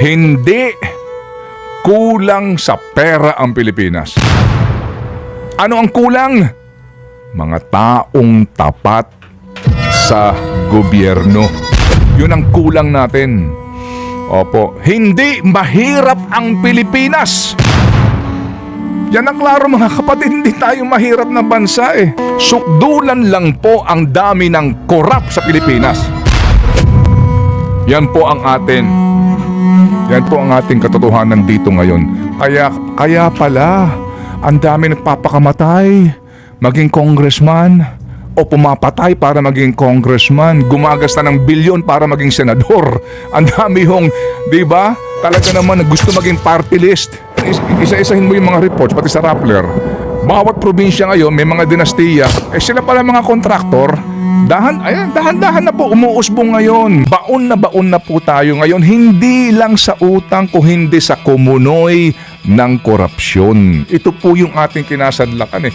Hindi kulang sa pera ang Pilipinas. Ano ang kulang? Mga taong tapat sa gobyerno. Yun ang kulang natin. Opo, hindi mahirap ang Pilipinas. Yan ang klaro mga kapatid, hindi tayo mahirap na bansa eh. Sukdulan lang po ang dami ng korap sa Pilipinas. Yan po ang ating katotohanan dito ngayon. Kaya pala, ang dami nagpapakamatay, maging congressman, o pumapatay para maging congressman, gumagasta ng bilyon para maging senador. Ang dami hong, di ba? Talaga naman gusto maging party list. Isa-isahin mo yung mga reports, pati sa Rappler. Bawat probinsya ngayon, may mga dinastiya. Sila pala mga kontraktor. Dahan-dahan na po umuusbong ngayon. Baon na po tayo ngayon. Hindi lang sa utang, kung hindi sa kumunoy ng korupsyon. Ito po yung ating kinasadlakan eh.